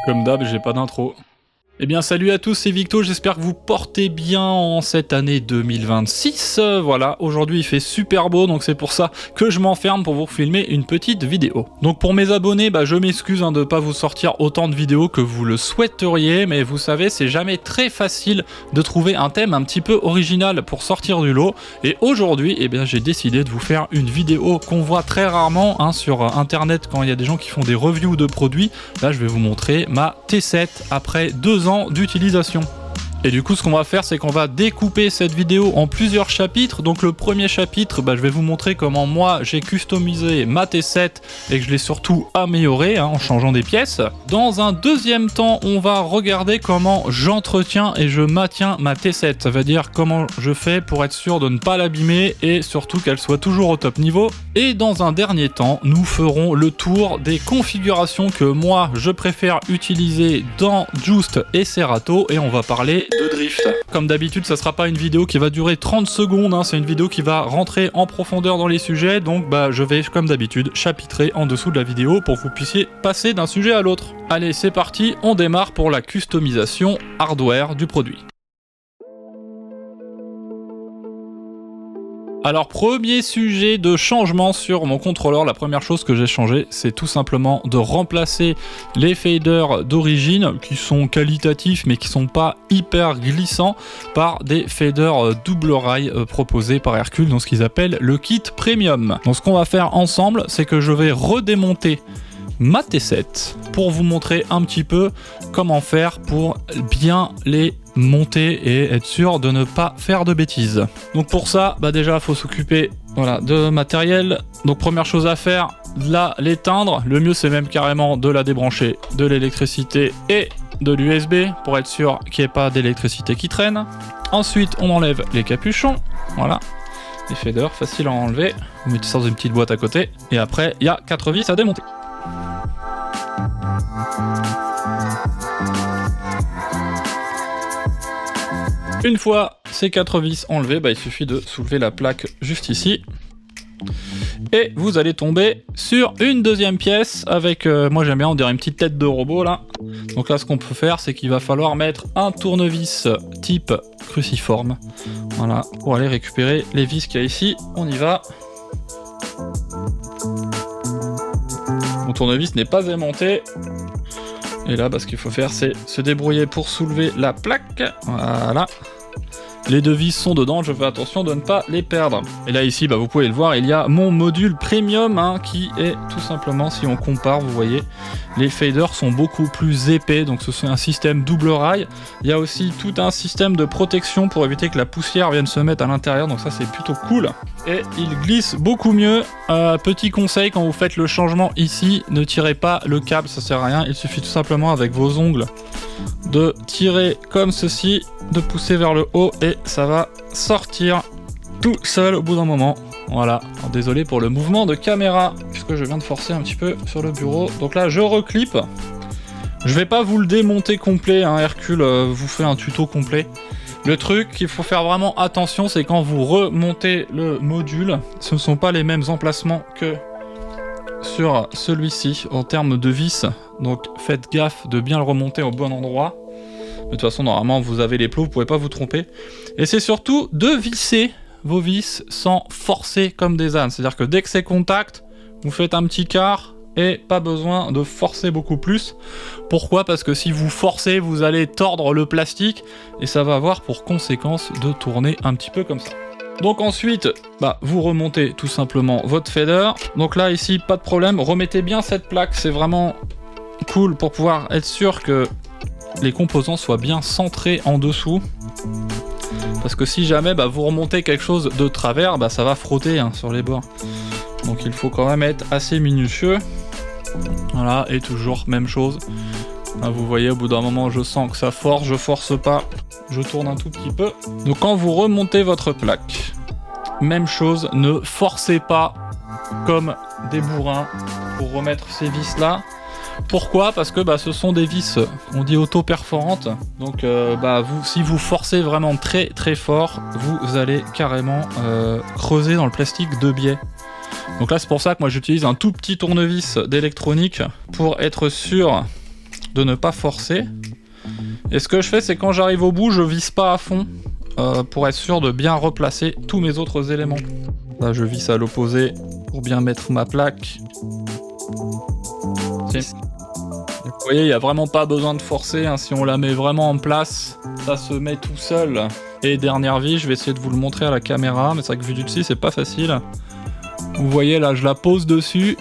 Comme d'hab, j'ai pas d'intro. Eh bien salut à tous, c'est Victo, j'espère que vous portez bien en cette année 2026. Voilà, aujourd'hui il fait super beau, donc c'est pour ça que je m'enferme pour vous filmer une petite vidéo. Donc pour mes abonnés, je m'excuse de ne pas vous sortir autant de vidéos que vous le souhaiteriez, mais vous savez, c'est jamais très facile de trouver un thème un petit peu original pour sortir du lot. Et aujourd'hui, j'ai décidé de vous faire une vidéo qu'on voit très rarement sur internet quand il y a des gens qui font des reviews de produits. Là, je vais vous montrer ma T7 après 2 ans d'utilisation. Et du coup, ce qu'on va faire, c'est qu'on va découper cette vidéo en plusieurs chapitres. Donc le premier chapitre, je vais vous montrer comment moi j'ai customisé ma T7 et que je l'ai surtout amélioré en changeant des pièces. Dans un deuxième temps, on va regarder comment j'entretiens et je maintiens ma T7. Ça veut dire comment je fais pour être sûr de ne pas l'abîmer et surtout qu'elle soit toujours au top niveau. Et dans un dernier temps, nous ferons le tour des configurations que moi je préfère utiliser dans Just et Serato et on va parler de drift. Comme d'habitude, ça sera pas une vidéo qui va durer 30 secondes, c'est une vidéo qui va rentrer en profondeur dans les sujets, donc je vais comme d'habitude chapitrer en dessous de la vidéo pour que vous puissiez passer d'un sujet à l'autre. Allez, c'est parti, on démarre pour la customisation hardware du produit. Alors premier sujet de changement sur mon contrôleur, la première chose que j'ai changé, c'est tout simplement de remplacer les faders d'origine qui sont qualitatifs mais qui sont pas hyper glissants par des faders double rail proposés par Hercule dans ce qu'ils appellent le kit premium. Donc ce qu'on va faire ensemble, c'est que je vais redémonter ma T7 pour vous montrer un petit peu comment faire pour bien les monter et être sûr de ne pas faire de bêtises. Donc pour ça, déjà il faut s'occuper de matériel. Donc première chose à faire, là l'éteindre. Le mieux c'est même carrément de la débrancher de l'électricité et de l'USB pour être sûr qu'il n'y ait pas d'électricité qui traîne. Ensuite on enlève les capuchons, voilà. Les faders, facile à enlever. Vous mettez ça dans une petite boîte à côté. Et après il y a 4 vis à démonter. Une fois ces 4 vis enlevées, il suffit de soulever la plaque juste ici. Et vous allez tomber sur une deuxième pièce avec, moi j'aime bien, on dirait une petite tête de robot là. Donc là ce qu'on peut faire, c'est qu'il va falloir mettre un tournevis type cruciforme. Voilà, pour aller récupérer les vis qu'il y a ici. On y va. Mon tournevis n'est pas aimanté. Et là, ce qu'il faut faire, c'est se débrouiller pour soulever la plaque. Voilà. Les 2 vis sont dedans, je fais attention de ne pas les perdre. Et là, ici, vous pouvez le voir, il y a mon module premium qui est tout simplement, si on compare, vous voyez, les faders sont beaucoup plus épais. Donc, ce sont un système double rail. Il y a aussi tout un système de protection pour éviter que la poussière vienne se mettre à l'intérieur. Donc, ça, c'est plutôt cool. Et il glisse beaucoup mieux. Petit conseil, quand vous faites le changement ici, ne tirez pas le câble, ça sert à rien. Il suffit tout simplement avec vos ongles de tirer comme ceci, de pousser vers le haut et ça va sortir tout seul au bout d'un moment. Voilà, alors, désolé pour le mouvement de caméra puisque je viens de forcer un petit peu sur le bureau. Donc là je reclippe. Je vais pas vous le démonter complet, Hercule vous fait un tuto complet. Le truc qu'il faut faire vraiment attention, c'est quand vous remontez le module, ce ne sont pas les mêmes emplacements que sur celui-ci en termes de vis. Donc faites gaffe de bien le remonter au bon endroit. De toute façon, normalement, vous avez les plots, vous pouvez pas vous tromper. Et c'est surtout de visser vos vis sans forcer comme des ânes. C'est-à-dire que dès que c'est contact, vous faites un petit quart et pas besoin de forcer beaucoup plus. Pourquoi? Parce que si vous forcez, vous allez tordre le plastique et ça va avoir pour conséquence de tourner un petit peu comme ça. Donc ensuite, vous remontez tout simplement votre fader. Donc là, ici, pas de problème. Remettez bien cette plaque, c'est vraiment cool pour pouvoir être sûr que les composants soient bien centrés en dessous. Parce que si jamais vous remontez quelque chose de travers, ça va frotter sur les bords. Donc il faut quand même être assez minutieux. Voilà, et toujours même chose. Là, vous voyez, au bout d'un moment, je sens que ça force, je force pas, je tourne un tout petit peu. Donc quand vous remontez votre plaque, même chose, ne forcez pas comme des bourrins pour remettre ces vis là. Pourquoi? Parce que ce sont des vis, on dit auto-perforantes. Donc si vous forcez vraiment très très fort, vous allez carrément creuser dans le plastique de biais. Donc là c'est pour ça que moi j'utilise un tout petit tournevis d'électronique pour être sûr de ne pas forcer. Et ce que je fais, c'est quand j'arrive au bout, je visse pas à fond pour être sûr de bien replacer tous mes autres éléments. Là, je visse à l'opposé pour bien mettre ma plaque. Vous voyez, il n'y a vraiment pas besoin de forcer, hein. Si on la met vraiment en place, ça se met tout seul. Et dernière vie, je vais essayer de vous le montrer à la caméra, mais c'est vrai que vu du dessus, c'est pas facile. Vous voyez, là, je la pose dessus.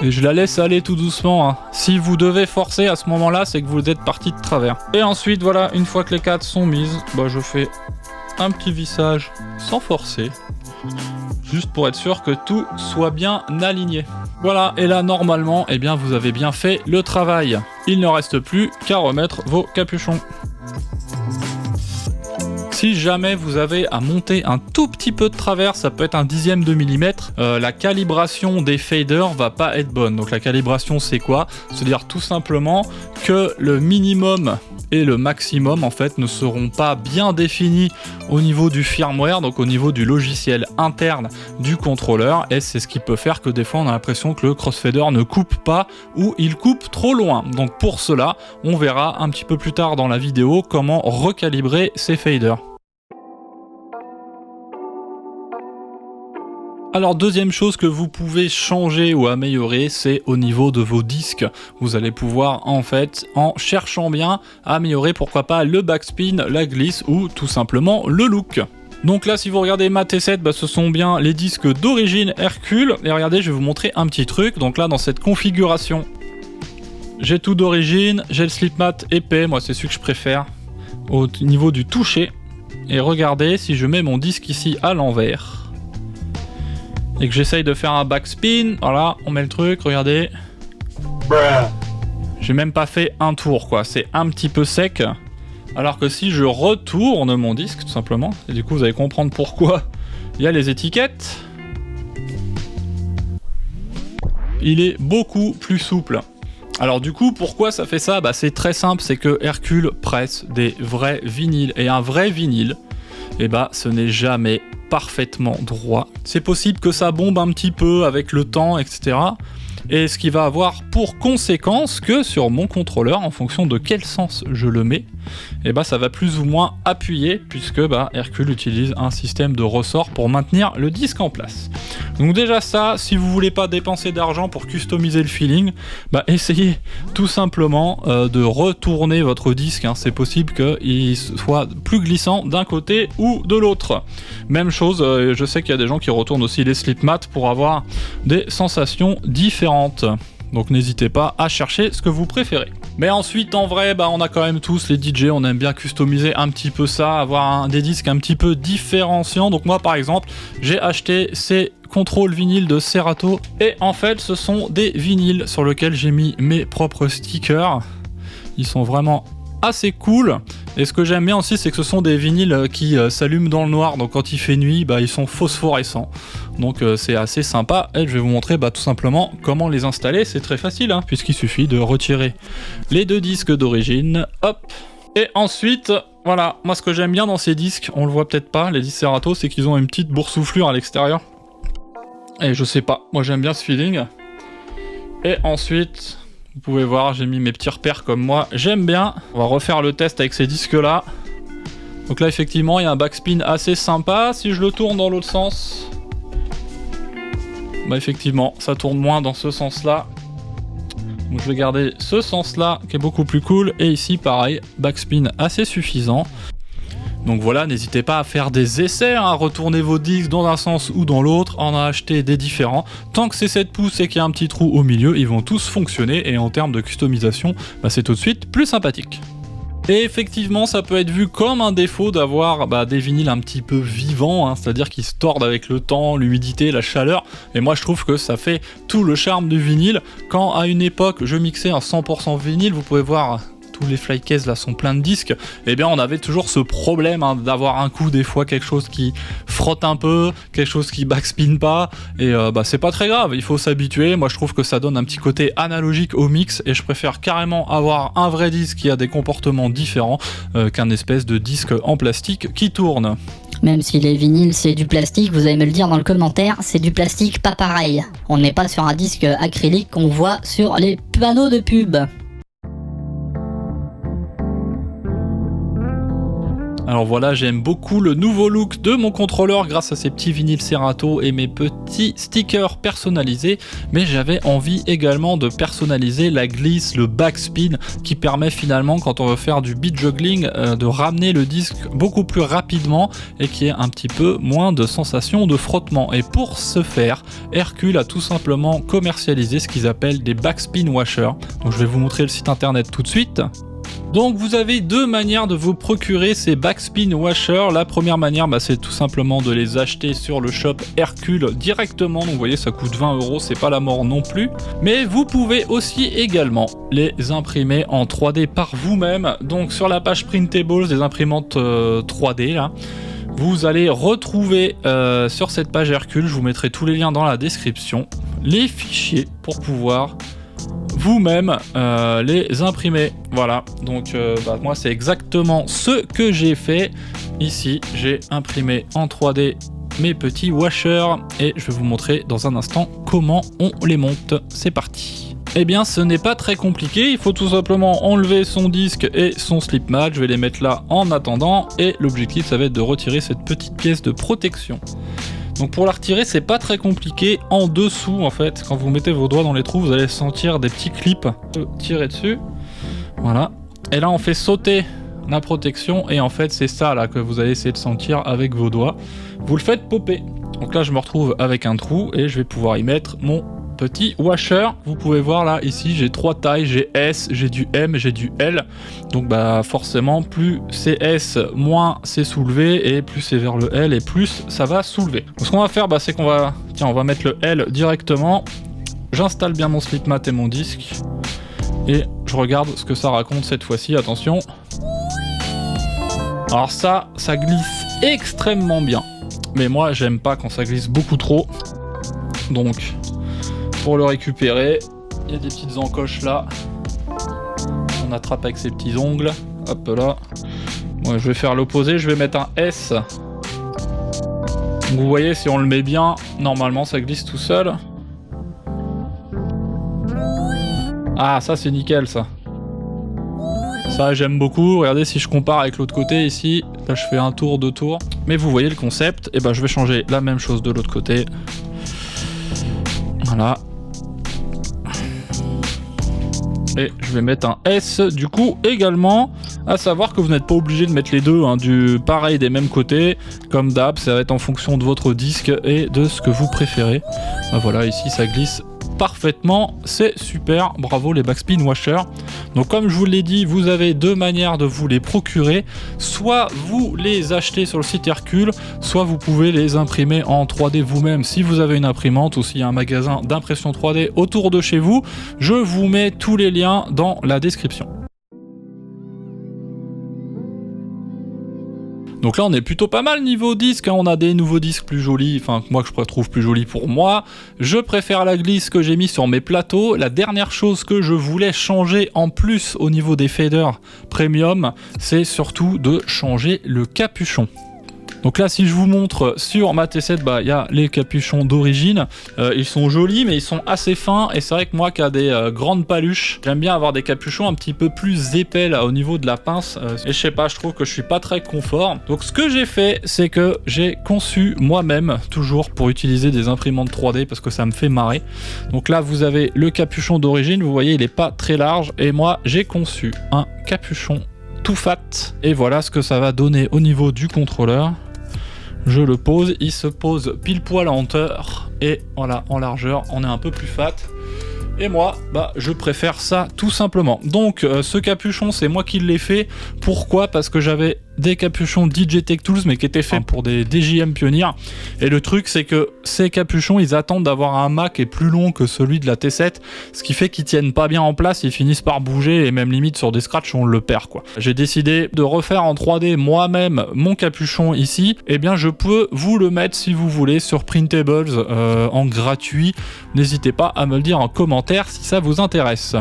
Et je la laisse aller tout doucement, hein. Si vous devez forcer à ce moment-là, c'est que vous êtes parti de travers. Et ensuite, voilà, une fois que les 4 sont mises, bah, je fais un petit vissage sans forcer. Juste pour être sûr que tout soit bien aligné. Voilà, et là, normalement, eh bien, vous avez bien fait le travail. Il ne reste plus qu'à remettre vos capuchons. Si jamais vous avez à monter un tout petit peu de travers, ça peut être un 1/10 de millimètre, la calibration des faders va pas être bonne. Donc la calibration, c'est quoi? C'est-à-dire tout simplement que le minimum et le maximum en fait ne seront pas bien définis au niveau du firmware, donc au niveau du logiciel interne du contrôleur, et c'est ce qui peut faire que des fois on a l'impression que le crossfader ne coupe pas ou il coupe trop loin. Donc pour cela, on verra un petit peu plus tard dans la vidéo comment recalibrer ces faders. Alors deuxième chose que vous pouvez changer ou améliorer, c'est au niveau de vos disques. Vous allez pouvoir en fait, en cherchant bien, améliorer pourquoi pas le backspin, la glisse ou tout simplement le look. Donc là, si vous regardez ma T7, bah, ce sont bien les disques d'origine Hercule. Et regardez, je vais vous montrer un petit truc. Donc là, dans cette configuration, j'ai tout d'origine, j'ai le slip mat épais, moi c'est celui que je préfère, au niveau du toucher. Et regardez, si je mets mon disque ici à l'envers, et que j'essaye de faire un backspin, voilà, on met le truc, regardez. J'ai même pas fait un tour, quoi, c'est un petit peu sec. Alors que si je retourne mon disque, tout simplement, et du coup vous allez comprendre pourquoi il y a les étiquettes, il est beaucoup plus souple. Alors du coup, pourquoi ça fait ça? Bah c'est très simple, c'est que Hercule presse des vrais vinyles, et un vrai vinyle, et bah ce n'est jamais parfaitement droit. C'est possible que ça bombe un petit peu avec le temps, etc. Et ce qui va avoir pour conséquence que sur mon contrôleur, en fonction de quel sens je le mets, et bah ça va plus ou moins appuyer, puisque bah, Hercule utilise un système de ressort pour maintenir le disque en place. Donc déjà ça, si vous voulez pas dépenser d'argent pour customiser le feeling, bah essayez tout simplement de retourner votre disque, hein. C'est possible qu'il soit plus glissant d'un côté ou de l'autre. Même chose, je sais qu'il y a des gens qui retournent aussi les slip mats pour avoir des sensations différentes. Donc n'hésitez pas à chercher ce que vous préférez. Mais ensuite, en vrai, bah, on a quand même tous, les DJ, on aime bien customiser un petit peu ça, avoir des disques un petit peu différenciants. Donc moi, par exemple, j'ai acheté ces contrôles vinyles de Serato. Et en fait, ce sont des vinyles sur lesquels j'ai mis mes propres stickers. Ils sont vraiment assez cool. Et ce que j'aime bien aussi, c'est que ce sont des vinyles qui s'allument dans le noir, donc quand il fait nuit, bah, ils sont phosphorescents. Donc c'est assez sympa, et je vais vous montrer bah, tout simplement comment les installer. C'est très facile, hein, puisqu'il suffit de retirer les 2 disques d'origine, hop. Et ensuite, voilà, moi ce que j'aime bien dans ces disques, on le voit peut-être pas, les disques Serato, c'est qu'ils ont une petite boursouflure à l'extérieur. Et je sais pas, moi j'aime bien ce feeling. Et ensuite, vous pouvez voir, j'ai mis mes petits repères comme moi, j'aime bien. On va refaire le test avec ces disques là. Donc là effectivement il y a un backspin assez sympa. Si je le tourne dans l'autre sens, bah effectivement ça tourne moins dans ce sens là. Donc je vais garder ce sens là qui est beaucoup plus cool. Et ici pareil, backspin assez suffisant. Donc voilà, n'hésitez pas à faire des essais, hein, à retourner vos disques dans un sens ou dans l'autre, en acheter des différents. Tant que c'est 7 pouces et qu'il y a un petit trou au milieu, ils vont tous fonctionner, et en termes de customisation, bah, c'est tout de suite plus sympathique. Et effectivement, ça peut être vu comme un défaut d'avoir des vinyles un petit peu vivants, hein, c'est-à-dire qu'ils se tordent avec le temps, l'humidité, la chaleur. Et moi je trouve que ça fait tout le charme du vinyle. Quand à une époque je mixais un 100% vinyle, vous pouvez voir, tous les flycases là sont pleins de disques, et bien on avait toujours ce problème, hein, d'avoir un coup des fois quelque chose qui frotte un peu, quelque chose qui backspin pas, et c'est pas très grave, il faut s'habituer. Moi je trouve que ça donne un petit côté analogique au mix, et je préfère carrément avoir un vrai disque qui a des comportements différents qu'un espèce de disque en plastique qui tourne. Même si les vinyles c'est du plastique, vous allez me le dire dans le commentaire, c'est du plastique pas pareil. On n'est pas sur un disque acrylique qu'on voit sur les panneaux de pub. Alors voilà, j'aime beaucoup le nouveau look de mon contrôleur grâce à ces petits vinyles Serato et mes petits stickers personnalisés, mais j'avais envie également de personnaliser la glisse, le backspin, qui permet finalement, quand on veut faire du beat juggling, de ramener le disque beaucoup plus rapidement et qui ait un petit peu moins de sensation de frottement. Et pour ce faire, Hercule a tout simplement commercialisé ce qu'ils appellent des backspin washers. Donc je vais vous montrer le site internet tout de suite. Donc vous avez deux manières de vous procurer ces backspin washers. La première manière, c'est tout simplement de les acheter sur le shop Hercule directement. Donc vous voyez, ça coûte 20 €, c'est pas la mort non plus. Mais vous pouvez aussi également les imprimer en 3D par vous-même. Donc sur la page Printables des imprimantes 3D là, vous allez retrouver sur cette page Hercule, je vous mettrai tous les liens dans la description, les fichiers pour pouvoir vous-même les imprimer. Voilà, donc moi c'est exactement ce que j'ai fait ici. J'ai imprimé en 3D mes petits washers et je vais vous montrer dans un instant comment on les monte. C'est parti. Eh bien ce n'est pas très compliqué, il faut tout simplement enlever son disque et son slip mat. Je vais les mettre là en attendant et l'objectif ça va être de retirer cette petite pièce de protection. Donc pour la retirer, c'est pas très compliqué. En dessous, en fait, quand vous mettez vos doigts dans les trous, vous allez sentir des petits clips. Tirer dessus. Voilà. Et là, on fait sauter la protection. Et en fait, c'est ça là que vous allez essayer de sentir avec vos doigts. Vous le faites popper. Donc là, je me retrouve avec un trou et je vais pouvoir y mettre mon petit washer. Vous pouvez voir là, ici, j'ai 3 tailles. J'ai S, j'ai du M, j'ai du L. Donc forcément, plus c'est S, moins c'est soulevé. Et plus c'est vers le L et plus ça va soulever. Donc ce qu'on va faire, c'est qu'on va... Tiens, on va mettre le L directement. J'installe bien mon slip mat et mon disque. Et je regarde ce que ça raconte cette fois-ci. Attention. Alors ça glisse extrêmement bien. Mais moi, j'aime pas quand ça glisse beaucoup trop. Donc... Pour le récupérer, il y a des petites encoches là. On attrape avec ses petits ongles. Hop là. Moi, je vais faire l'opposé, je vais mettre un S. Donc, vous voyez, si on le met bien, normalement ça glisse tout seul. Ah, ça c'est nickel ça. Ça j'aime beaucoup. Regardez si je compare avec l'autre côté ici. Là je fais un tour, 2 tours. Mais vous voyez le concept. Et je vais changer la même chose de l'autre côté. Voilà. Et je vais mettre un S du coup également, à savoir que vous n'êtes pas obligé de mettre les deux, du pareil des mêmes côtés, comme d'hab, ça va être en fonction de votre disque et de ce que vous préférez. Voilà, ici ça glisse parfaitement, c'est super, bravo les backspin washers. Donc comme je vous l'ai dit, vous avez deux manières de vous les procurer, soit vous les achetez sur le site Hercule, soit vous pouvez les imprimer en 3D vous-même si vous avez une imprimante ou s'il y a un magasin d'impression 3D autour de chez vous. Je vous mets tous les liens dans la description. Donc là on est plutôt pas mal niveau disque, on a des nouveaux disques plus jolis, enfin moi que je trouve plus jolis pour moi. Je préfère la glisse que j'ai mis sur mes plateaux. La dernière chose que je voulais changer en plus au niveau des faders premium, c'est surtout de changer le capuchon. Donc là si je vous montre sur ma T7, y a les capuchons d'origine, ils sont jolis mais ils sont assez fins et c'est vrai que moi qui a des grandes paluches, j'aime bien avoir des capuchons un petit peu plus épais là au niveau de la pince et je sais pas, je trouve que je suis pas très confort. Donc ce que j'ai fait, c'est que j'ai conçu moi-même, toujours pour utiliser des imprimantes 3D parce que ça me fait marrer. Donc là vous avez le capuchon d'origine, vous voyez il est pas très large et moi j'ai conçu un capuchon tout fat et voilà ce que ça va donner au niveau du contrôleur. Je le pose, il se pose pile poil en hauteur et voilà, en largeur, on est un peu plus fat. Et moi, je préfère ça tout simplement. Donc ce capuchon, c'est moi qui l'ai fait. Pourquoi? Parce que j'avais des capuchons DJ Tech Tools, mais qui étaient faits pour des DJM Pioneer. Et le truc, c'est que ces capuchons, ils attendent d'avoir un mât qui est plus long que celui de la T7, ce qui fait qu'ils tiennent pas bien en place, ils finissent par bouger, et même limite sur des scratchs, on le perd, quoi. J'ai décidé de refaire en 3D moi-même mon capuchon ici. Eh bien, je peux vous le mettre si vous voulez sur Printables en gratuit. N'hésitez pas à me le dire en commentaire si ça vous intéresse.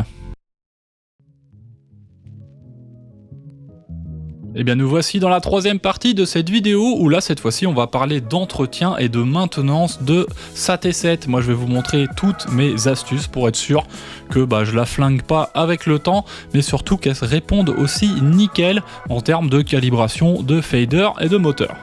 Et bien nous voici dans la troisième partie de cette vidéo où là cette fois-ci on va parler d'entretien et de maintenance de sa T7. Moi je vais vous montrer toutes mes astuces pour être sûr que je la flingue pas avec le temps, mais surtout qu'elle réponde aussi nickel en termes de calibration, de fader et de moteur.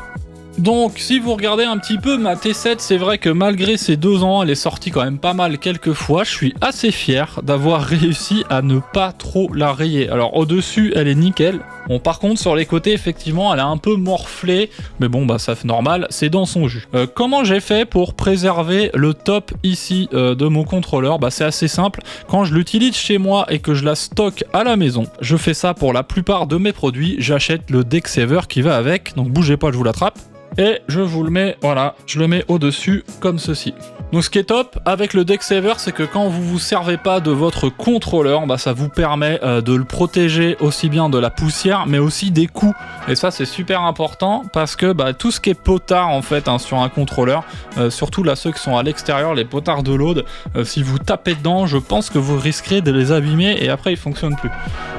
Donc si vous regardez un petit peu ma T7, c'est vrai que malgré ses 2 ans, elle est sortie quand même pas mal quelques fois. Je suis assez fier d'avoir réussi à ne pas trop la rayer. Alors au-dessus, elle est nickel. Bon, par contre, sur les côtés, effectivement, elle a un peu morflé. Mais bon, ça fait normal, c'est dans son jus. Comment j'ai fait pour préserver le top ici de mon contrôleur? C'est assez simple. Quand je l'utilise chez moi et que je la stocke à la maison, je fais ça pour la plupart de mes produits. J'achète le deck saver qui va avec. Donc bougez pas, je vous l'attrape. Et je vous le mets, voilà, je le mets au-dessus comme ceci. Donc ce qui est top avec le deck saver, c'est que quand vous vous servez pas de votre contrôleur, ça vous permet de le protéger aussi bien de la poussière, mais aussi des coups. Et ça c'est super important parce que tout ce qui est potard en fait sur un contrôleur, surtout là ceux qui sont à l'extérieur, les potards de load, si vous tapez dedans, je pense que vous risquerez de les abîmer et après ils fonctionnent plus.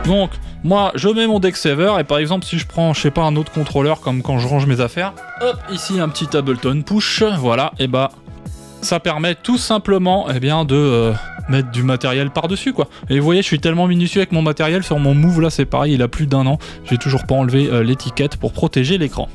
Donc moi je mets mon deck saver et par exemple si je prends je sais pas un autre contrôleur comme quand je range mes affaires, hop, ici un petit Ableton push, voilà, et ça permet tout simplement de mettre du matériel par-dessus quoi. Et vous voyez, je suis tellement minutieux avec mon matériel, sur mon Move là c'est pareil, il a plus d'1 an, j'ai toujours pas enlevé l'étiquette pour protéger l'écran.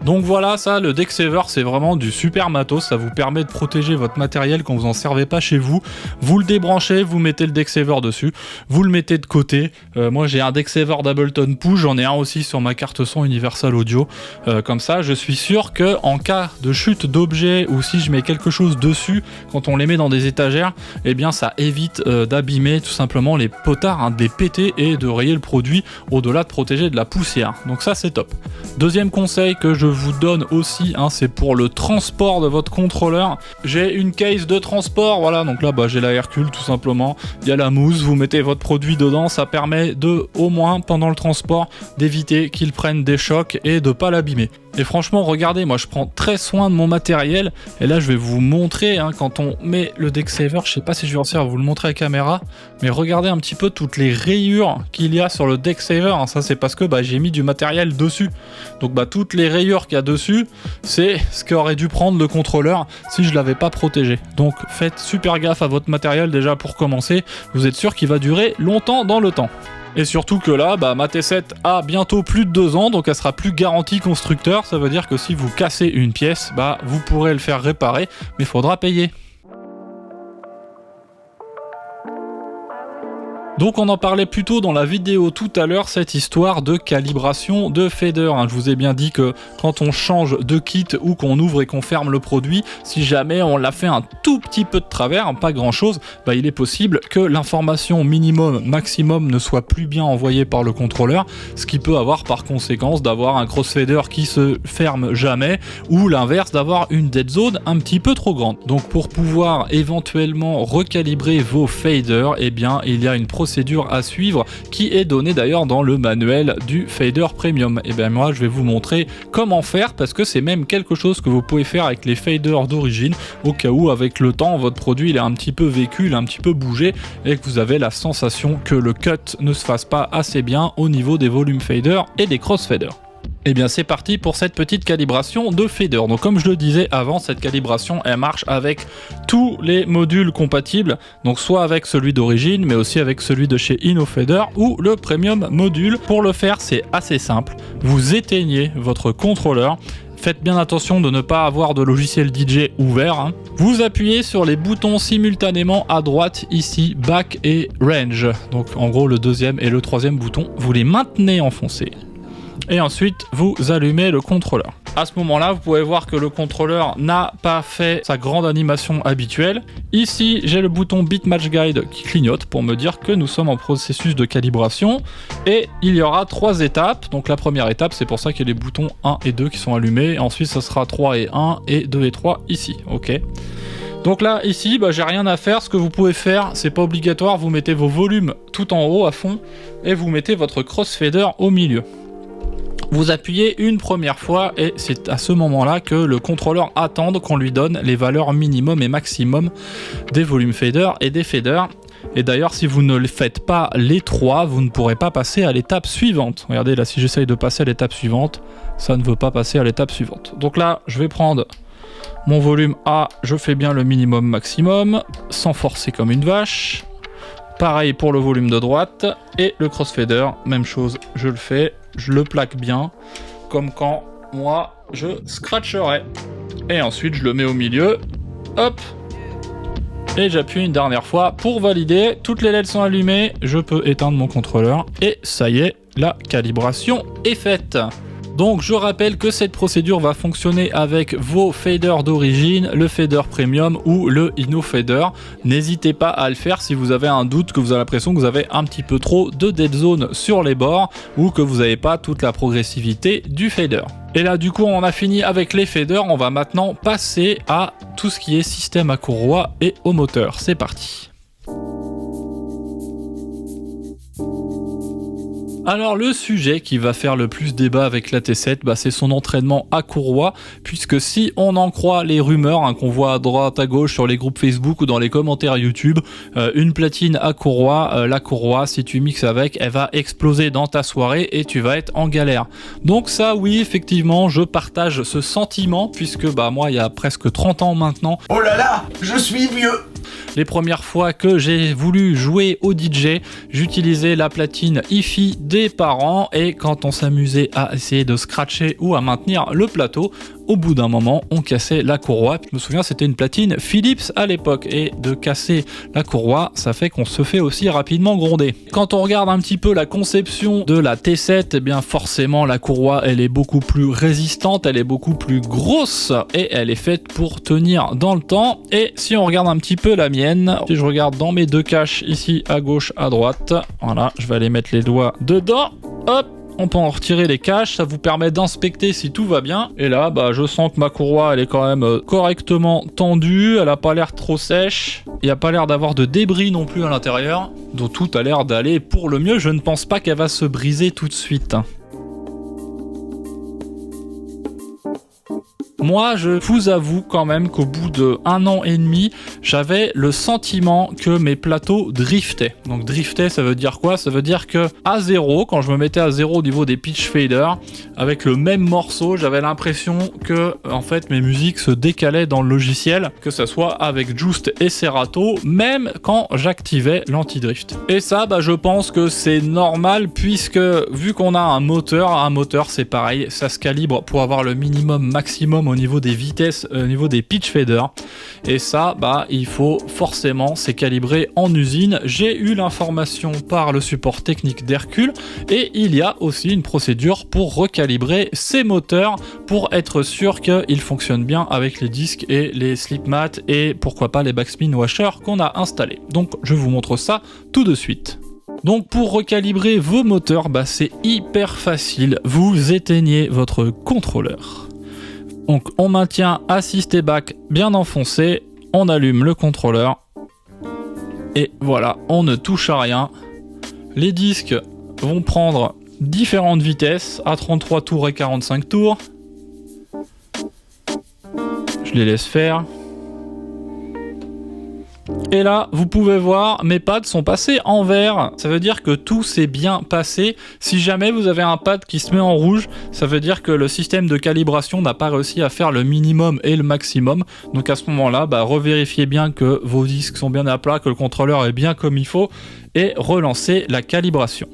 Donc voilà, ça, le deck saver, c'est vraiment du super matos, ça vous permet de protéger votre matériel quand vous en servez pas chez vous. Vous le débranchez, vous mettez le deck saver dessus, vous le mettez de côté. Moi j'ai un deck saver d'Ableton Push, j'en ai un aussi sur ma carte son Universal Audio. Comme ça, je suis sûr que en cas de chute d'objet ou si je mets quelque chose dessus, quand on les met dans des étagères, ça évite d'abîmer tout simplement les potards, de les péter et de rayer le produit au-delà de protéger de la poussière. Donc ça c'est top. Deuxième conseil que je vous donne aussi, c'est pour le transport de votre contrôleur. J'ai une case de transport, voilà, donc là j'ai la Hercule tout simplement, il y a la mousse, vous mettez votre produit dedans, ça permet au moins pendant le transport d'éviter qu'il prenne des chocs et de pas l'abîmer. Et franchement, regardez, moi je prends très soin de mon matériel. Et là, je vais vous montrer, quand on met le deck saver, je sais pas si je vais réussir à vous le montrer à la caméra, mais regardez un petit peu toutes les rayures qu'il y a sur le deck saver. Ça, c'est parce que j'ai mis du matériel dessus. Donc, toutes les rayures qu'il y a dessus, c'est ce qu'aurait dû prendre le contrôleur si je l'avais pas protégé. Donc, faites super gaffe à votre matériel déjà pour commencer. Vous êtes sûr qu'il va durer longtemps dans le temps. Et surtout que là, ma T7 a bientôt plus de 2 ans, donc elle sera plus garantie constructeur. Ça veut dire que si vous cassez une pièce, vous pourrez le faire réparer, mais il faudra payer. Donc on en parlait plus tôt dans la vidéo tout à l'heure, cette histoire de calibration de fader. Je vous ai bien dit que quand on change de kit ou qu'on ouvre et qu'on ferme le produit, si jamais on l'a fait un tout petit peu de travers, pas grand chose, il est possible que l'information minimum, maximum ne soit plus bien envoyée par le contrôleur, ce qui peut avoir par conséquence d'avoir un crossfader qui se ferme jamais ou l'inverse, d'avoir une dead zone un petit peu trop grande. Donc pour pouvoir éventuellement recalibrer vos faders, il y a une procédure à suivre qui est donnée d'ailleurs dans le manuel du fader premium. Moi je vais vous montrer comment faire parce que c'est même quelque chose que vous pouvez faire avec les faders d'origine au cas où avec le temps votre produit il est un petit peu vécu, il est un petit peu bougé et que vous avez la sensation que le cut ne se fasse pas assez bien au niveau des volumes faders et des crossfaders. C'est parti pour cette petite calibration de fader. Donc comme je le disais avant, cette calibration elle marche avec tous les modules compatibles, donc soit avec celui d'origine mais aussi avec celui de chez InnoFader ou le premium module. Pour le faire c'est assez simple, vous éteignez votre contrôleur. Faites bien attention de ne pas avoir de logiciel DJ ouvert. Vous appuyez sur les boutons simultanément à droite ici, back et range. Donc en gros le deuxième et le troisième bouton, vous les maintenez enfoncés. Et ensuite, vous allumez le contrôleur. À ce moment-là, vous pouvez voir que le contrôleur n'a pas fait sa grande animation habituelle. Ici, j'ai le bouton Bitmatch Guide qui clignote pour me dire que nous sommes en processus de calibration. Et il y aura 3 étapes. Donc la première étape, c'est pour ça qu'il y a les boutons 1 et 2 qui sont allumés. Ensuite, ça sera 3 et 1 et 2 et 3 ici. Ok. Donc là, ici, j'ai rien à faire. Ce que vous pouvez faire, c'est pas obligatoire. Vous mettez vos volumes tout en haut à fond et vous mettez votre crossfader au milieu. Vous appuyez une première fois et c'est à ce moment-là que le contrôleur attend qu'on lui donne les valeurs minimum et maximum des volumes fader et des faders. Et d'ailleurs, si vous ne faites pas les 3, vous ne pourrez pas passer à l'étape suivante. Regardez là, si j'essaye de passer à l'étape suivante, ça ne veut pas passer à l'étape suivante. Donc là, je vais prendre mon volume A, je fais bien le minimum maximum, sans forcer comme une vache. Pareil pour le volume de droite. Et le crossfader, même chose, je le fais, je le plaque bien, comme quand moi je scratcherais. Et ensuite, je le mets au milieu, hop. Et j'appuie une dernière fois pour valider. Toutes les LED sont allumées, je peux éteindre mon contrôleur. Et ça y est, la calibration est faite. Donc je rappelle que cette procédure va fonctionner avec vos faders d'origine, le fader premium ou le Inno Fader. N'hésitez pas à le faire si vous avez un doute, que vous avez l'impression que vous avez un petit peu trop de dead zone sur les bords ou que vous n'avez pas toute la progressivité du fader. Et là du coup on a fini avec les faders, on va maintenant passer à tout ce qui est système à courroie et au moteur. C'est parti. Alors le sujet qui va faire le plus débat avec la T7, c'est son entraînement à courroie, puisque si on en croit les rumeurs qu'on voit à droite à gauche sur les groupes Facebook ou dans les commentaires YouTube, une platine à courroie, la courroie si tu mixes avec, elle va exploser dans ta soirée et tu vas être en galère. Donc ça oui, effectivement, je partage ce sentiment, puisque moi il y a presque 30 ans maintenant. Oh là là, je suis vieux. Les premières fois que j'ai voulu jouer au DJ, j'utilisais la platine hi-fi des parents et quand on s'amusait à essayer de scratcher ou à maintenir le plateau, au bout d'un moment, on cassait la courroie. Je me souviens, c'était une platine Philips à l'époque et de casser la courroie, ça fait qu'on se fait aussi rapidement gronder. Quand on regarde un petit peu la conception de la T7, eh bien forcément la courroie, elle est beaucoup plus résistante, elle est beaucoup plus grosse et elle est faite pour tenir dans le temps. Et si on regarde un petit peu la mienne, si je regarde dans mes deux caches ici à gauche, à droite, voilà, je vais aller mettre les doigts dedans, hop. On peut en retirer les caches, ça vous permet d'inspecter si tout va bien. Et là, je sens que ma courroie, elle est quand même correctement tendue, elle a pas l'air trop sèche, il n'y a pas l'air d'avoir de débris non plus à l'intérieur. Donc tout a l'air d'aller pour le mieux, je ne pense pas qu'elle va se briser tout de suite. Moi, je vous avoue quand même qu'au bout d'1 an et demi, j'avais le sentiment que mes plateaux driftaient. Donc drifter, ça veut dire quoi? Ça veut dire que à 0, quand je me mettais à 0 au niveau des pitch faders, avec le même morceau, j'avais l'impression que en fait mes musiques se décalaient dans le logiciel, que ça soit avec Joost et Serato, même quand j'activais l'anti-drift. Et ça, je pense que c'est normal puisque vu qu'on a un moteur c'est pareil, ça se calibre pour avoir le minimum maximum au niveau des vitesses, au niveau des pitch faders. Et ça, il faut forcément c'est calibré en usine. J'ai eu l'information par le support technique d'Hercule et il y a aussi une procédure pour recalibrer ces moteurs pour être sûr qu'ils fonctionnent bien avec les disques et les slip mats et pourquoi pas les backspin washers qu'on a installés. Donc je vous montre ça tout de suite. Donc pour recalibrer vos moteurs, c'est hyper facile. Vous éteignez votre contrôleur. Donc on maintient assist et back bien enfoncé, on allume le contrôleur et voilà, on ne touche à rien. Les disques vont prendre différentes vitesses à 33 tours et 45 tours. Je les laisse faire. Et là, vous pouvez voir, mes pads sont passés en vert. Ça veut dire que tout s'est bien passé. Si jamais vous avez un pad qui se met en rouge, ça veut dire que le système de calibration n'a pas réussi à faire le minimum et le maximum. Donc à ce moment-là, revérifiez bien que vos disques sont bien à plat, que le contrôleur est bien comme il faut et relancez la calibration.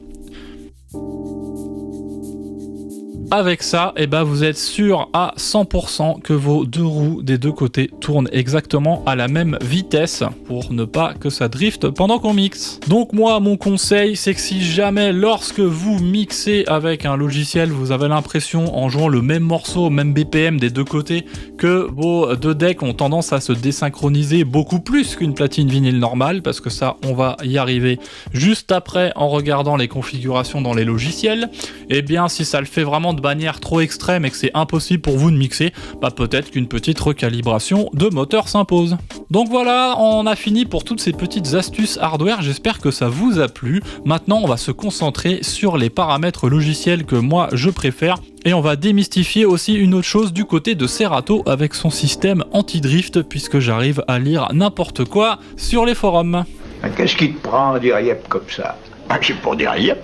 Avec ça, vous êtes sûr à 100% que vos deux roues des deux côtés tournent exactement à la même vitesse pour ne pas que ça drift pendant qu'on mixe. Donc moi, mon conseil, c'est que si jamais lorsque vous mixez avec un logiciel, vous avez l'impression en jouant le même morceau, même BPM des deux côtés, que vos deux decks ont tendance à se désynchroniser beaucoup plus qu'une platine vinyle normale, parce que ça, on va y arriver juste après en regardant les configurations dans les logiciels, et bien si ça le fait vraiment de manière trop extrême et que c'est impossible pour vous de mixer, peut-être qu'une petite recalibration de moteur s'impose. Donc voilà, on a fini pour toutes ces petites astuces hardware, j'espère que ça vous a plu. Maintenant on va se concentrer sur les paramètres logiciels que moi je préfère et on va démystifier aussi une autre chose du côté de Serato avec son système anti-drift puisque j'arrive à lire n'importe quoi sur les forums. Qu'est-ce qui te prend à dire yep comme ça? J'ai pour dire yep.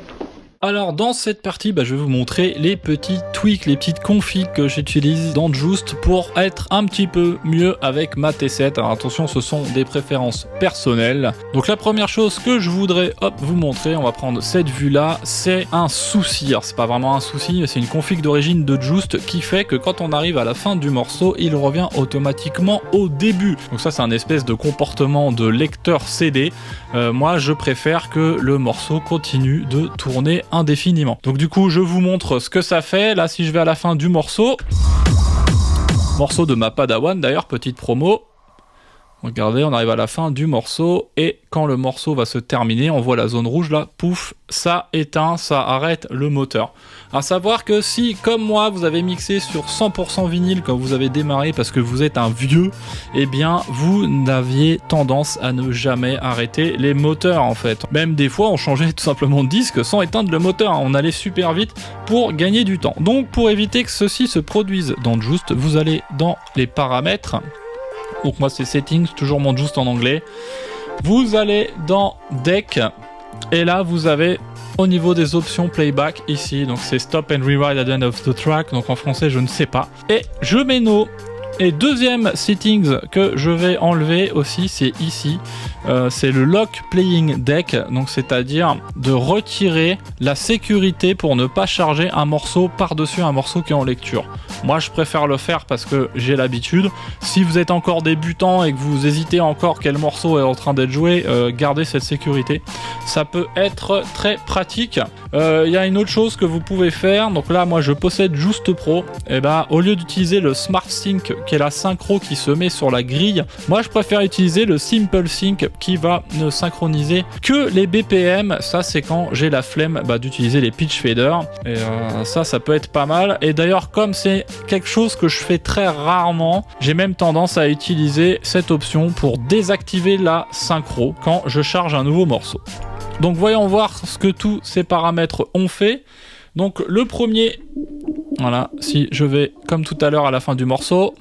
Alors dans cette partie, je vais vous montrer les petits tweaks, les petites configs que j'utilise dans Joost pour être un petit peu mieux avec ma T7. Alors attention, ce sont des préférences personnelles. Donc la première chose que je voudrais vous montrer, on va prendre cette vue-là, c'est un souci. Alors c'est pas vraiment un souci, mais c'est une config d'origine de Joost qui fait que quand on arrive à la fin du morceau, il revient automatiquement au début. Donc ça c'est un espèce de comportement de lecteur CD. Moi je préfère que le morceau continue de tourner indéfiniment. Donc du coup je vous montre ce que ça fait. Là si je vais à la fin du morceau de ma Padawan d'ailleurs, petite promo, regardez, on arrive à la fin du morceau et quand le morceau va se terminer, on voit la zone rouge là, pouf, ça éteint, ça arrête le moteur. À savoir que si, comme moi, vous avez mixé sur 100% vinyle quand vous avez démarré parce que vous êtes un vieux, eh bien, vous n'aviez tendance à ne jamais arrêter les moteurs en fait. Même des fois, on changeait tout simplement de disque sans éteindre le moteur, on allait super vite pour gagner du temps. Donc, pour éviter que ceci se produise dans Joost, vous allez dans les paramètres. Donc moi c'est Settings, toujours mon Joost en anglais. Vous allez dans Deck et là vous avez au niveau des options Playback ici, donc c'est Stop and Rewind at the end of the track, donc en français je ne sais pas. Et je mets No. Et deuxième settings que je vais enlever aussi, c'est ici, c'est le Lock Playing Deck, donc c'est-à-dire de retirer la sécurité pour ne pas charger un morceau par-dessus un morceau qui est en lecture. Moi je préfère le faire parce que j'ai l'habitude. Si vous êtes encore débutant et que vous hésitez encore quel morceau est en train d'être joué, gardez cette sécurité. Ça peut être très pratique. Il y a une autre chose que vous pouvez faire, donc là moi je possède Joost Pro, et au lieu d'utiliser le Smart Sync qui est la synchro qui se met sur la grille, moi je préfère utiliser le Simple Sync qui va ne synchroniser que les BPM. Ça c'est quand j'ai la flemme d'utiliser les pitch faders, et ça peut être pas mal. Et d'ailleurs comme c'est quelque chose que je fais très rarement, j'ai même tendance à utiliser cette option pour désactiver la synchro quand je charge un nouveau morceau. Donc voyons voir ce que tous ces paramètres ont fait. Donc le premier, voilà, si je vais comme tout à l'heure à la fin du morceau,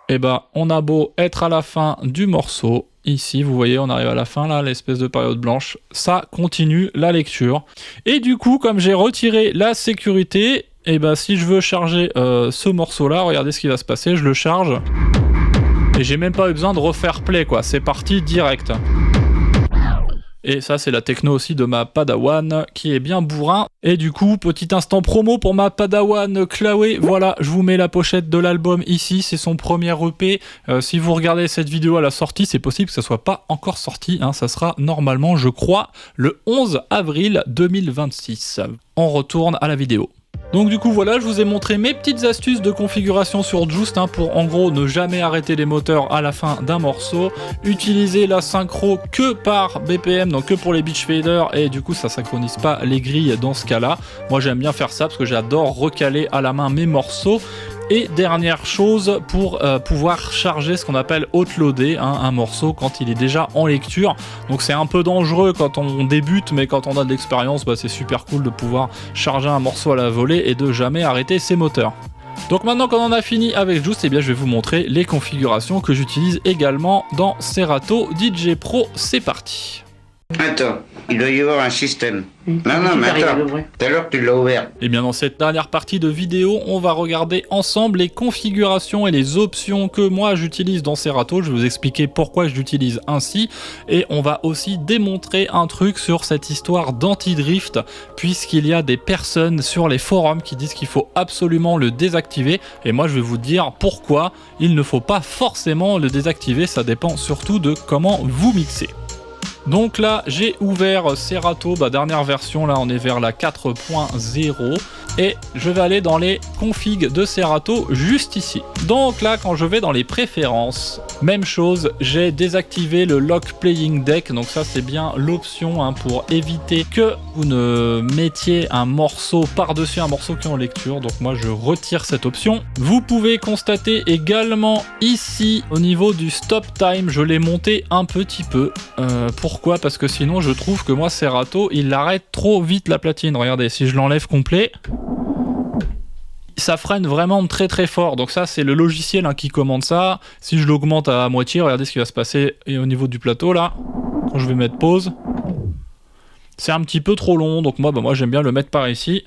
et on a beau être à la fin du morceau, ici vous voyez on arrive à la fin là, l'espèce de période blanche, ça continue la lecture. Et du coup comme j'ai retiré la sécurité, et si je veux charger ce morceau là, regardez ce qui va se passer, je le charge. Et j'ai même pas eu besoin de refaire play quoi, c'est parti direct. Et ça c'est la techno aussi de ma Padawan qui est bien bourrin. Et du coup, petit instant promo pour ma Padawan Chloé. Voilà, je vous mets la pochette de l'album ici, c'est son premier EP. Si vous regardez cette vidéo à la sortie, c'est possible que ça soit pas encore sorti, hein. Ça sera normalement, je crois, le 11 avril 2026. On retourne à la vidéo. Donc du coup voilà, je vous ai montré mes petites astuces de configuration sur Joost pour en gros ne jamais arrêter les moteurs à la fin d'un morceau, utiliser la synchro que par BPM, donc que pour les pitch faders, et du coup ça synchronise pas les grilles dans ce cas là. Moi j'aime bien faire ça parce que j'adore recaler à la main mes morceaux. Et dernière chose, pour pouvoir charger ce qu'on appelle outloader un morceau quand il est déjà en lecture. Donc c'est un peu dangereux quand on débute, mais quand on a de l'expérience, c'est super cool de pouvoir charger un morceau à la volée et de jamais arrêter ses moteurs. Donc maintenant qu'on en a fini avec Joost, je vais vous montrer les configurations que j'utilise également dans Serato DJ Pro. C'est parti. Attends, il doit y avoir un système. Non, mais attends, tout à l'heure tu l'as ouvert. Et bien dans cette dernière partie de vidéo, on va regarder ensemble les configurations et les options que moi j'utilise dans Serato. Je vais vous expliquer pourquoi je l'utilise ainsi. Et on va aussi démontrer un truc sur cette histoire d'anti-drift, puisqu'il y a des personnes sur les forums qui disent qu'il faut absolument le désactiver. Et moi je vais vous dire pourquoi il ne faut pas forcément le désactiver. Ça dépend surtout de comment vous mixez. Donc là j'ai ouvert Serato, dernière version, là on est vers la 4.0 et je vais aller dans les configs de Serato juste ici. Donc là quand je vais dans les préférences, même chose, j'ai désactivé le Lock Playing Deck, donc ça c'est bien l'option pour éviter que vous ne mettiez un morceau par-dessus un morceau qui est en lecture, donc moi je retire cette option. Vous pouvez constater également ici au niveau du stop time, je l'ai monté un petit peu. Pourquoi ? Parce que sinon je trouve que moi Serato il arrête trop vite la platine. Regardez, si je l'enlève complet, ça freine vraiment très très fort. Donc ça, c'est le logiciel qui commande ça. Si je l'augmente à moitié, regardez ce qui va se passer au niveau du plateau là. Quand je vais mettre pause, c'est un petit peu trop long. Donc moi j'aime bien le mettre par ici.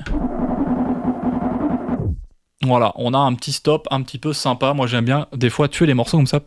Voilà, on a un petit stop un petit peu sympa. Moi j'aime bien des fois tuer les morceaux comme ça.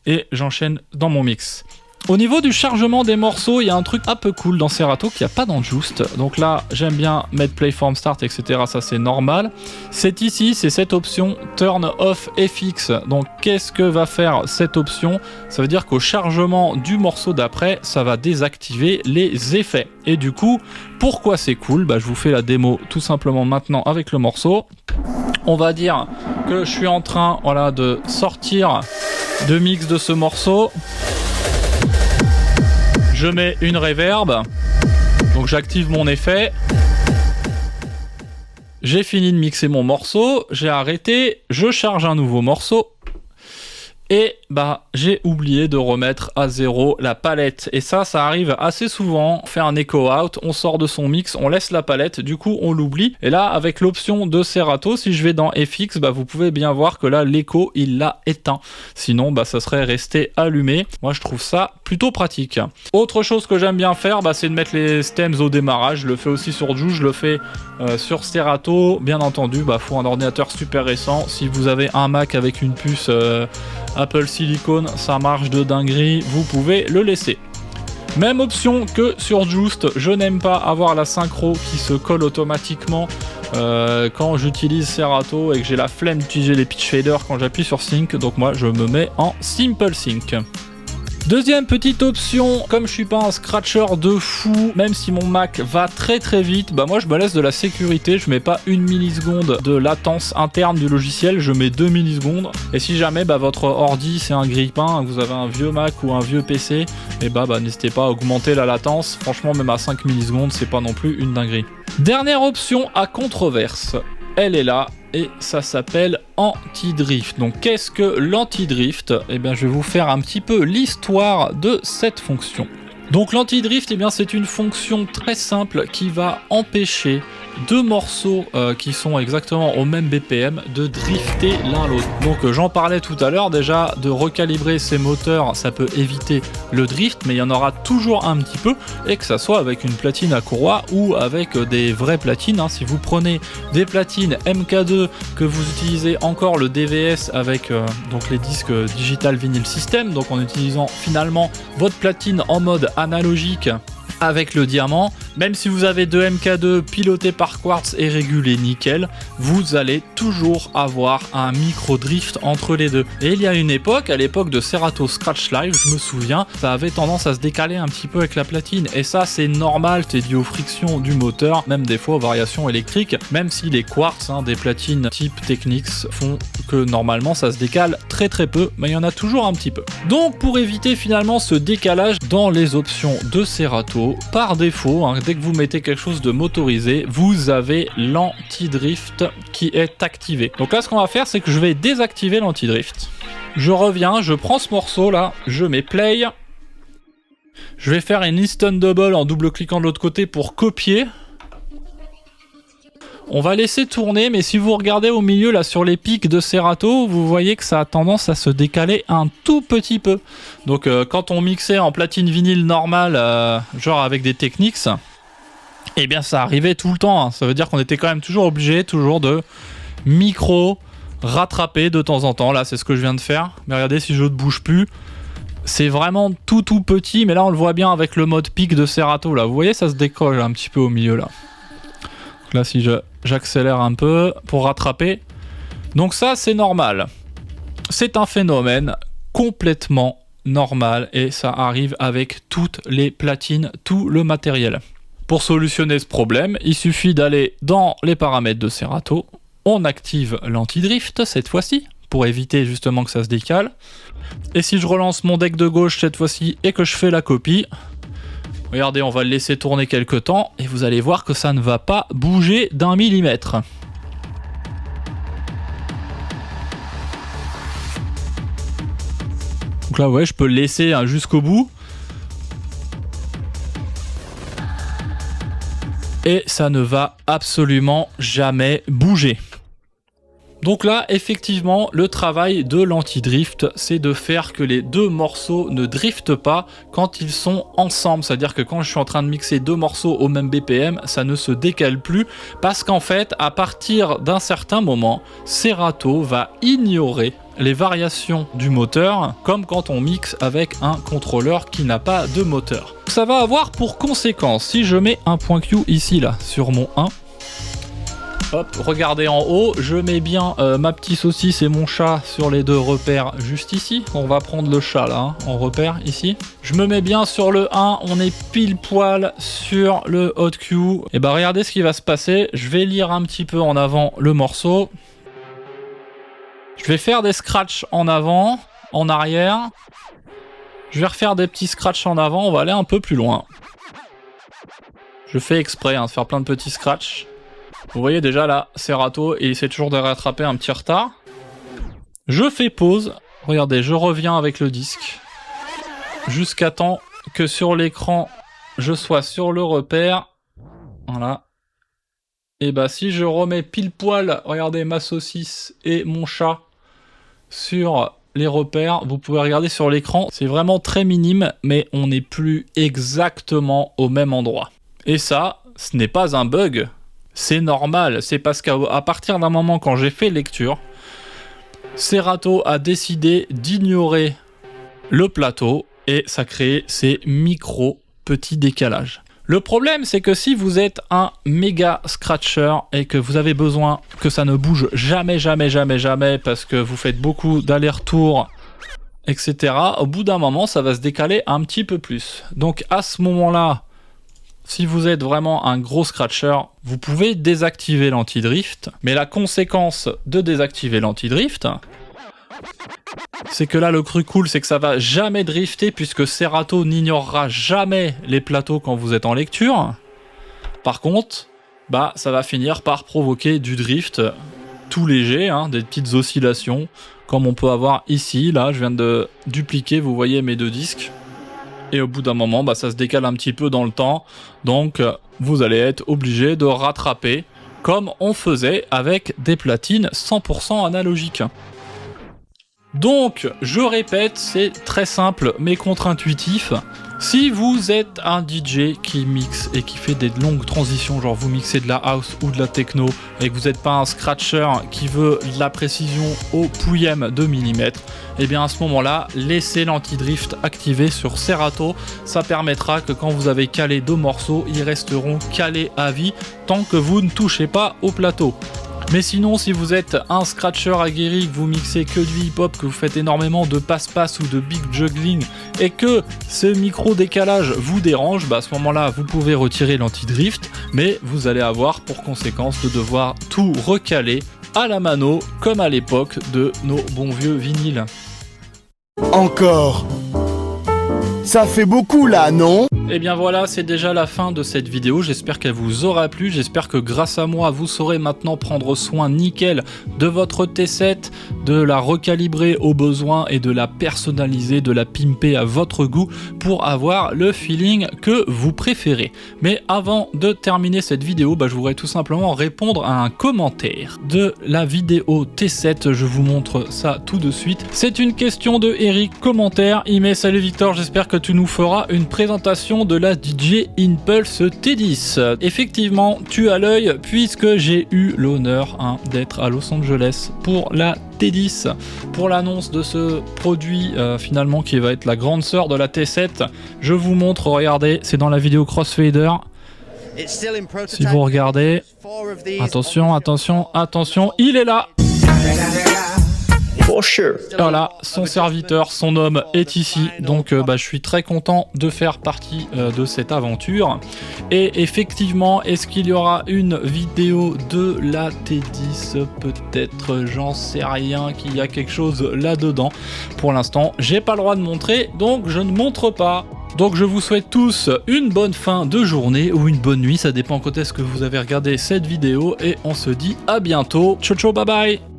Et j'enchaîne dans mon mix. Au niveau du chargement des morceaux, il y a un truc un peu cool dans Serato qu'il n'y a pas dans Just. Donc là, j'aime bien mettre Play Form Start, etc. Ça, c'est normal. C'est ici, c'est cette option Turn Off FX. Donc, qu'est-ce que va faire cette option? Ça veut dire qu'au chargement du morceau d'après, ça va désactiver les effets. Et du coup, pourquoi c'est cool? Je vous fais la démo tout simplement maintenant avec le morceau. On va dire que je suis en train de sortir de mix de ce morceau. Je mets une reverb, donc j'active mon effet. J'ai fini de mixer mon morceau, j'ai arrêté, je charge un nouveau morceau. Et j'ai oublié de remettre à 0 la palette. Et ça arrive assez souvent. On fait un echo out, on sort de son mix, on laisse la palette, du coup on l'oublie. Et là, avec l'option de Serato, si je vais dans FX, vous pouvez bien voir que là, l'écho, il l'a éteint. Sinon, ça serait resté allumé. Moi, je trouve ça plutôt pratique. Autre chose que j'aime bien faire, c'est de mettre les stems au démarrage. Je le fais aussi sur Juice, je le fais sur Serato. Bien entendu, faut un ordinateur super récent. Si vous avez un Mac avec une puce Apple Silicon, ça marche de dinguerie, vous pouvez le laisser. Même option que sur Just, je n'aime pas avoir la synchro qui se colle automatiquement quand j'utilise Serato et que j'ai la flemme d'utiliser les pitch faders quand j'appuie sur Sync, donc moi je me mets en Simple Sync. Deuxième petite option, comme je suis pas un scratcher de fou, même si mon Mac va très très vite, moi je me laisse de la sécurité, je mets pas 1 milliseconde de latence interne du logiciel, je mets 2 millisecondes. Et si jamais votre ordi c'est un grille-pain, vous avez un vieux Mac ou un vieux PC, et n'hésitez pas à augmenter la latence, franchement même à 5 millisecondes c'est pas non plus une dinguerie. Dernière option à controverse, elle est là. Et ça s'appelle anti-drift. Donc qu'est-ce que l'anti-drift? Je vais vous faire un petit peu l'histoire de cette fonction. Donc l'anti-drift, c'est une fonction très simple qui va empêcher deux morceaux qui sont exactement au même BPM de drifter l'un l'autre. Donc j'en parlais tout à l'heure, déjà de recalibrer ces moteurs, ça peut éviter le drift, mais il y en aura toujours un petit peu, et que ça soit avec une platine à courroie ou avec des vraies platines. Si vous prenez des platines MK2, que vous utilisez encore le DVS avec donc les disques Digital Vinyl System, donc en utilisant finalement votre platine en mode analogique avec le diamant, même si vous avez deux MK2 pilotés par Quartz et régulés nickel, vous allez toujours avoir un micro drift entre les deux. Et il y a une époque, à l'époque de Serato Scratch Live, je me souviens, ça avait tendance à se décaler un petit peu avec la platine. Et ça, c'est normal, c'est dû aux frictions du moteur, même des fois aux variations électriques, même si les Quartz, des platines type Technics, font que normalement ça se décale très très peu, mais il y en a toujours un petit peu. Donc pour éviter finalement ce décalage dans les options de Serato, par défaut, dès que vous mettez quelque chose de motorisé, vous avez l'anti-drift qui est activé. Donc là, ce qu'on va faire, c'est que je vais désactiver l'anti-drift. Je reviens, je prends ce morceau là, je mets play. Je vais faire une instant double en double-cliquant de l'autre côté pour copier. On va laisser tourner, mais si vous regardez au milieu là sur les pics de Serato, vous voyez que ça a tendance à se décaler un tout petit peu. Donc quand on mixait en platine vinyle normale, genre avec des Technics, eh bien ça arrivait tout le temps. Ça veut dire qu'on était quand même toujours obligé de micro rattraper de temps en temps. Là c'est ce que je viens de faire. Mais regardez, si je ne bouge plus, c'est vraiment tout petit. Mais là on le voit bien avec le mode pic de Serato. Là, vous voyez, ça se décolle un petit peu au milieu là. Donc là si j'accélère un peu pour rattraper. Donc ça, c'est normal. C'est un phénomène complètement normal et ça arrive avec toutes les platines, tout le matériel. Pour solutionner ce problème, il suffit d'aller dans les paramètres de Serato. On active l'anti-drift cette fois-ci pour éviter justement que ça se décale. Et si je relance mon deck de gauche cette fois-ci et que je fais la copie, regardez, on va le laisser tourner quelques temps et vous allez voir que ça ne va pas bouger d'1 millimètre. Donc là, ouais, je peux le laisser jusqu'au bout. Et ça ne va absolument jamais bouger. Donc là, effectivement, le travail de l'anti-drift, c'est de faire que les deux morceaux ne driftent pas quand ils sont ensemble. C'est-à-dire que quand je suis en train de mixer deux morceaux au même BPM, ça ne se décale plus parce qu'en fait, à partir d'un certain moment, Serato va ignorer les variations du moteur, comme quand on mixe avec un contrôleur qui n'a pas de moteur. Ça va avoir pour conséquence, si je mets un point Q ici, là, sur mon 1, hop, regardez en haut, je mets bien ma petite saucisse et mon chat sur les deux repères juste ici. On va prendre le chat là, hein, en repère ici. Je me mets bien sur le 1, on est pile poil sur le hot Q. Et bah regardez ce qui va se passer, je vais lire un petit peu en avant le morceau. Je vais faire des scratchs en avant, en arrière. Je vais refaire des petits scratchs en avant, on va aller un peu plus loin. Je fais exprès de faire plein de petits scratchs. Vous voyez déjà là, Serato, il essaie toujours de rattraper un petit retard. Je fais pause, regardez, je reviens avec le disque. Jusqu'à temps que sur l'écran, je sois sur le repère. Voilà. Et bah si je remets pile poil, regardez ma saucisse et mon chat sur les repères, vous pouvez regarder sur l'écran, c'est vraiment très minime, mais on n'est plus exactement au même endroit. Et ça, ce n'est pas un bug, c'est normal, c'est parce qu'à partir d'un moment quand j'ai fait lecture, Serato a décidé d'ignorer le plateau et ça crée ces micro petits décalages. Le problème, c'est que si vous êtes un méga scratcher et que vous avez besoin que ça ne bouge jamais, parce que vous faites beaucoup d'allers-retours, etc., au bout d'un moment, ça va se décaler un petit peu plus. Donc à ce moment-là, si vous êtes vraiment un gros scratcher, vous pouvez désactiver l'anti-drift, mais la conséquence de désactiver l'anti-drift, c'est que là le truc cool c'est que ça va jamais drifter puisque Serato n'ignorera jamais les plateaux quand vous êtes en lecture. Par contre, bah ça va finir par provoquer du drift tout léger, hein, des petites oscillations comme on peut avoir ici. Là je viens de dupliquer, vous voyez mes deux disques. Et au bout d'un moment, bah, ça se décale un petit peu dans le temps. Donc vous allez être obligé de rattraper comme on faisait avec des platines 100% analogiques. Donc, je répète, c'est très simple mais contre-intuitif. Si vous êtes un DJ qui mixe et qui fait des longues transitions, genre vous mixez de la house ou de la techno, et que vous n'êtes pas un scratcher qui veut de la précision au pouillème de millimètre, et bien à ce moment-là, laissez l'anti-drift activé sur Serato. Ça permettra que quand vous avez calé deux morceaux, ils resteront calés à vie tant que vous ne touchez pas au plateau. Mais sinon, si vous êtes un scratcher aguerri, que vous mixez que du hip-hop, que vous faites énormément de passe-passe ou de big juggling, et que ce micro-décalage vous dérange, bah à ce moment-là, vous pouvez retirer l'anti-drift, mais vous allez avoir pour conséquence de devoir tout recaler à la mano, comme à l'époque de nos bons vieux vinyles. Encore. Ça fait beaucoup là, non ? Et bien voilà, c'est déjà la fin de cette vidéo, j'espère qu'elle vous aura plu, j'espère que grâce à moi, vous saurez maintenant prendre soin nickel de votre T7, de la recalibrer aux besoins et de la personnaliser, de la pimper à votre goût pour avoir le feeling que vous préférez. Mais avant de terminer cette vidéo, je voudrais tout simplement répondre à un commentaire de la vidéo T7, je vous montre ça tout de suite. C'est une question de Eric, commentaire, il met « Salut Victor, j'espère que tu nous feras une présentation de la DJ Impulse T10. Effectivement, tu as l'œil puisque j'ai eu l'honneur d'être à Los Angeles pour la T10, pour l'annonce de ce produit finalement qui va être la grande sœur de la T7. Je vous montre, regardez, c'est dans la vidéo Crossfader. Si vous regardez, attention, il est là. Voilà, son serviteur, son homme est ici, donc je suis très content de faire partie de cette aventure. Et effectivement, est-ce qu'il y aura une vidéo de la T10 ? Peut-être, j'en sais rien, qu'il y a quelque chose là-dedans. Pour l'instant, j'ai pas le droit de montrer, donc je ne montre pas. Donc je vous souhaite tous une bonne fin de journée ou une bonne nuit, ça dépend quand est-ce que vous avez regardé cette vidéo, et on se dit à bientôt. Ciao ciao, bye bye.